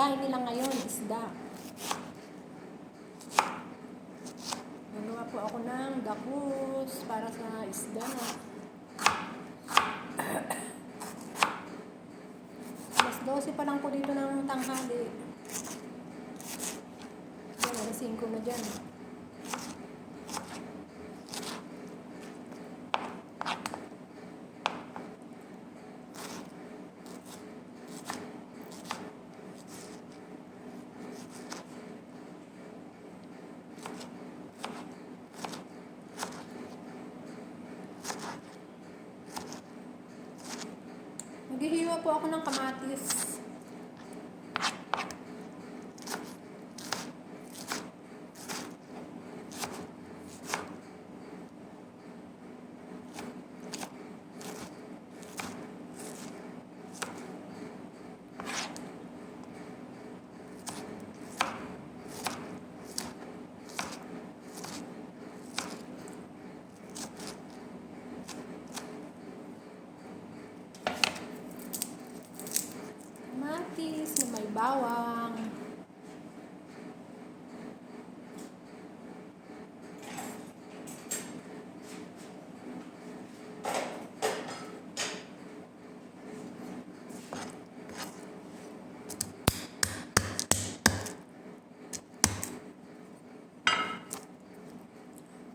pagkain nila ngayon, isda. Nagawa po ako ng dapos para sa isda. Alas 12 pa lang po dito ng tanghali. Yan, alas 5 na dyan. Naghihiwa po ako ng kamatis. Kamatis na may bawang.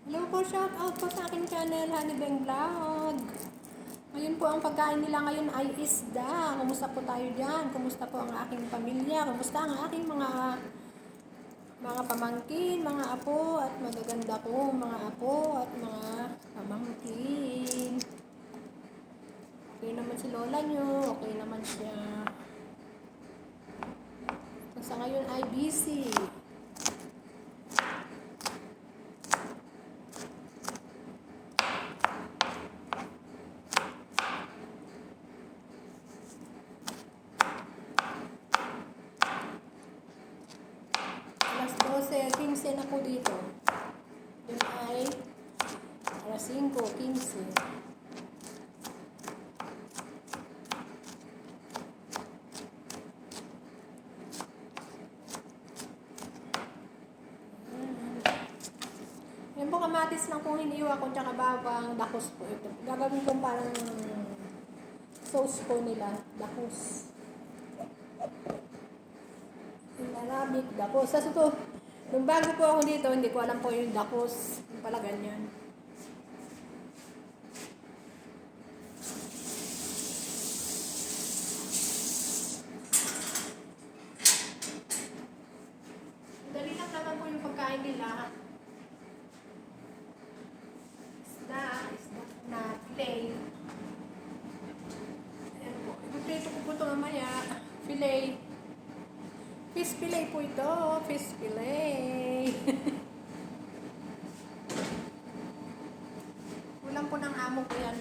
Hello po, shout out po sa aking channel, Honey Beng Vlog. Ngayon po ang pagkain nila ngayon ay isda. Kumusta po tayo dyan? Kumusta po ang aking pamilya? Kumusta ang aking mga pamangkin, mga apo, at magaganda ko mga apo at mga pamangkin. Okay naman si lola nyo, okay naman siya. Sa ngayon ay busy. Alas 12:15 na po dito. Yun ay alas 5:15. Yan po, kamatis lang kung hiniwa ko, tsaka bawang, dakos po ito. Gagawin ko parang sauce po nila, dakos. Yung Arabic, dakos. Sa ito, nung bago po ako dito, hindi ko alam po yung dakos. Yung pala ganyan. Dali lang naman po yung pagkain nila. Isda na fillet. Ayan po. Ibuprito ko po ito mamaya. Fillet. Fish fillet po ito. Fish fillet. Ulam po ng amo ko yan.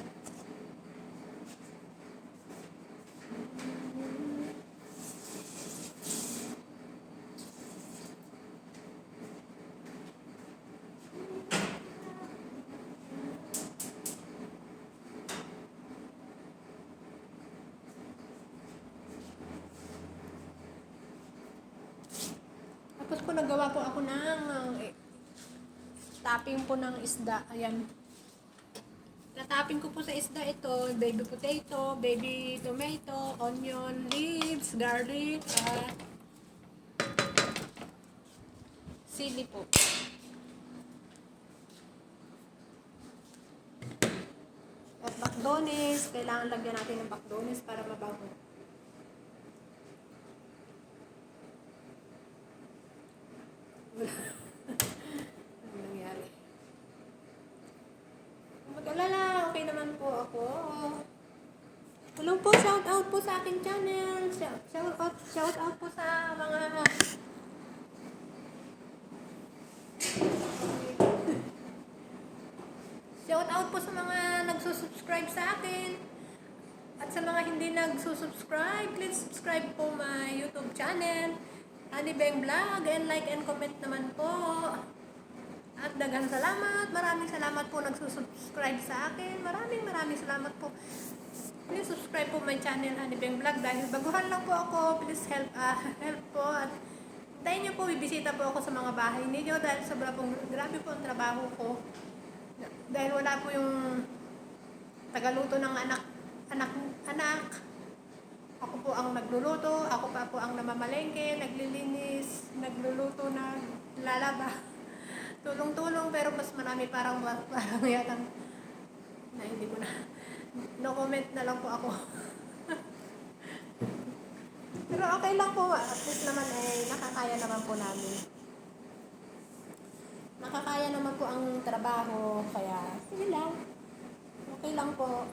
Tapos po nagawa po ako ng topping po ng isda. Ayan. Natapping ko po sa isda ito, baby potato, baby tomato, onion, leaves, garlic, at sili po. At bakdones, kailangan lagyan natin ng bakdones para mabago. Ano nangyari? Mag-alala, okay naman po ako. Hello po, shout out po sa aking channel. Shout out po sa mga shout out po sa mga nagsusubscribe sa akin. At sa mga hindi nagsusubscribe, please subscribe po my YouTube channel, Honey Beng Vlog, and like and comment naman po. At daghang salamat, maraming salamat po nagsusubscribe sa akin. Maraming salamat po. please subscribe po my channel, Honey Beng Vlog. Dahil baguhan lang po ako, please help po. At hintayin niyo po, bibisita po ako sa mga bahay ninyo dahil sobra pong grabe po ang trabaho ko. Dahil wala po yung tagaluto ng anak. Ako po ang nagluluto, ako pa po ang namamalengke, naglilinis, nagluluto, naglalaba. Tulong-tulong, pero mas marami parang yatang na hindi ko na. No comment na lang po ako. Pero okay lang po, at least naman nakakaya naman po namin. Nakakaya naman po ang trabaho, kaya sige lang. Okay lang po.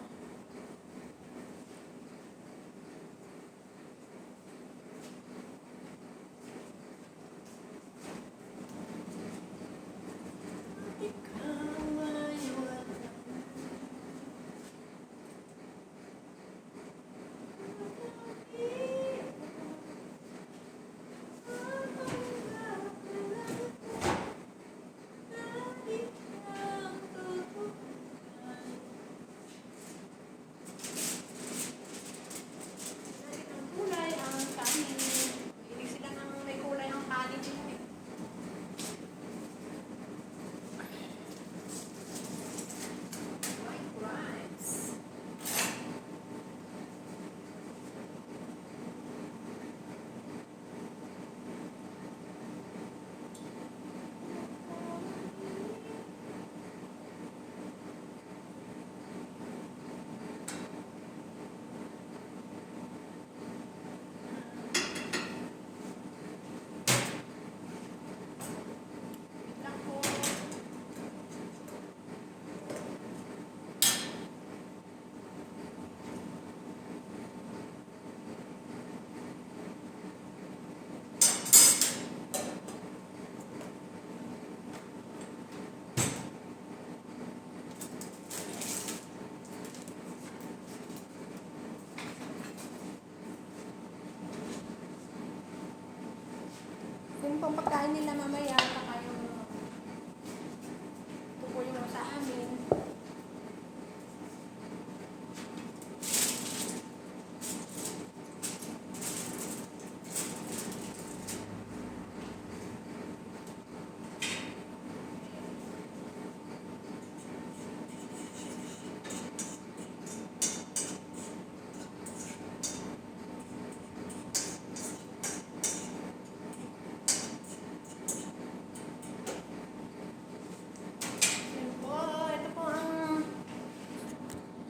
Yung pang pagkain nila mamaya, saka yung ito po yung sa amin.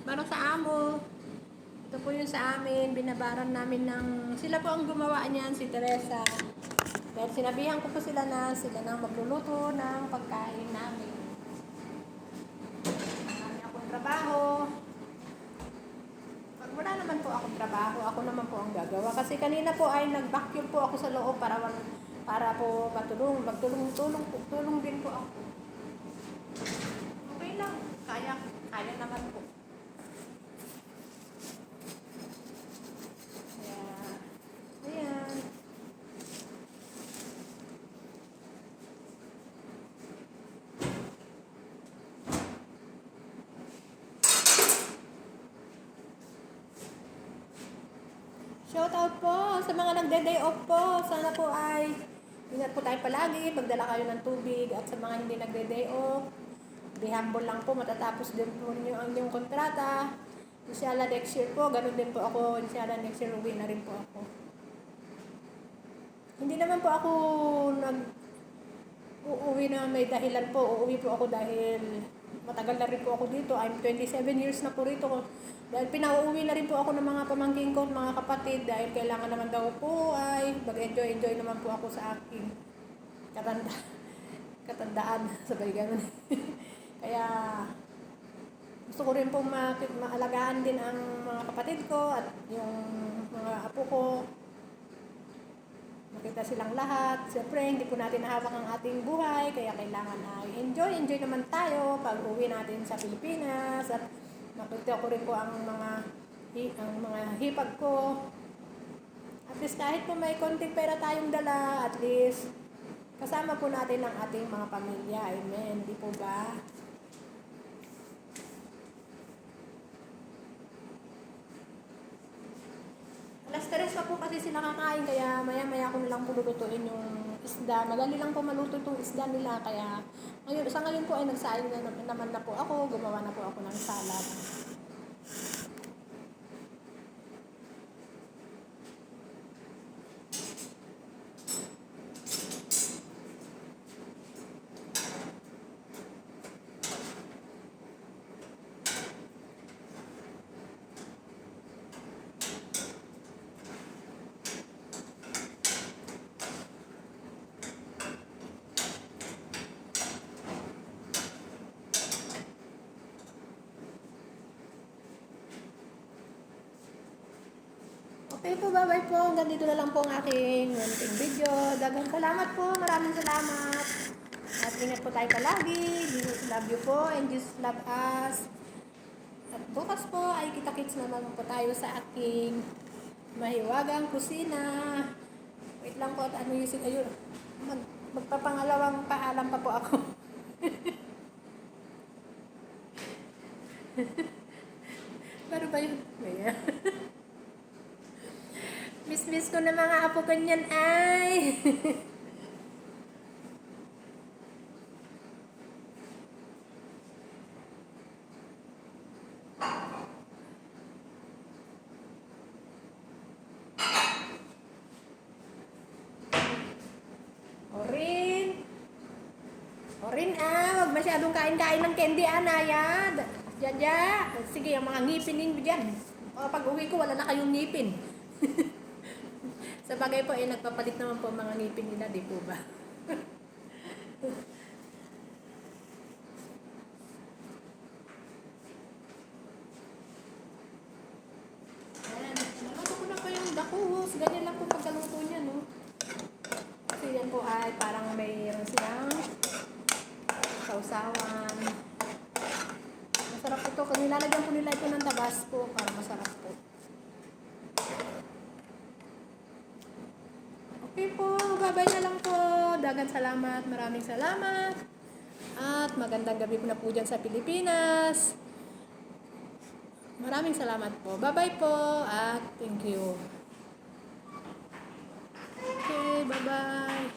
Para sa amo. Ito po yung sa amin. Binabaran namin ng... Sila po ang gumawa niyan, si Teresa. Dahil sinabihan ko po sila nang magluluto ng pagkain namin. Marami akong trabaho. Pag wala naman po akong trabaho, ako naman po ang gagawa. Kasi kanina po ay nag-vacuum po ako sa loob para po magtulong din po ako. Okay lang. Kaya naman po. Shout out po sa mga nagde-day off po. Sana po ay ingat po tayo palagi. Pagdala kayo ng tubig. At sa mga hindi nagde-day off, be humble lang po. Matatapos din po ninyo ang inyong kontrata. Inshallah next year po. Ganun din po ako. Inshallah next year uwi na rin po ako. Hindi naman po ako uuwi na may dahilan po. Uuwi po ako dahil matagal na rin po ako dito. I'm 27 years na po rito. Dahil pinauuwi na rin po ako ng mga pamangkin ko at mga kapatid dahil kailangan naman daw po ay mag-enjoy naman po ako sa aking katandaan, sabay ganun. Kaya gusto ko rin po maalagaan din ang mga kapatid ko at yung mga apo ko. Makita silang lahat. Siyempre, hindi po natin nahawak ang ating buhay kaya kailangan ay enjoy naman tayo pag uwi natin sa Pilipinas at nakita ko rin po ang mga hipag ko. At least kahit po may konting pera tayong dala, at least kasama po natin ang ating mga pamilya. Amen. Di po ba? nakakain, kaya maya-maya ko na lang po lulutuin yung isda. Madali lang po maluto itong isda nila, kaya sa ngayon po ay nagsaing naman na po ako, gumawa na po ako ng salad. Okay po, bye-bye po. Hanggang dito na lang po ang aking munting video. Dagang salamat po. Maraming salamat. At ingat po tayo palagi. Jesus love you po and Jesus love us. At bukas po ay kita-kits naman po tayo sa aking mahiwagang kusina. Wait lang po at ano yung ayun. Magpapangalawang paalam pa po ako. Pero ba yun? Ayan. Miss ko na mga apo ko niyan ay. Orin wag masyadong kain-kain ng candy, Anaya. Jaja. Sige, ang mga ngipin ninyo dyan. Pag uwi ko, wala na kayong ngipin. Sa bagay po, nagpapalit naman po ang mga ngipin nila, di po ba? Ayan, naluto ko na po yung dakuhos. Ganyan lang po pagkaluto niya, no? Kasi yan po ay parang mayroon silang sausawan. Masarap ito. Kung nilalagyan po nila ito ng tabasco, para masarap po. Okay po, bye-bye na lang po. Dagan salamat, maraming salamat. At magandang gabi po na po dyan sa Pilipinas. Maraming salamat po. Bye-bye po at thank you. Okay, bye-bye.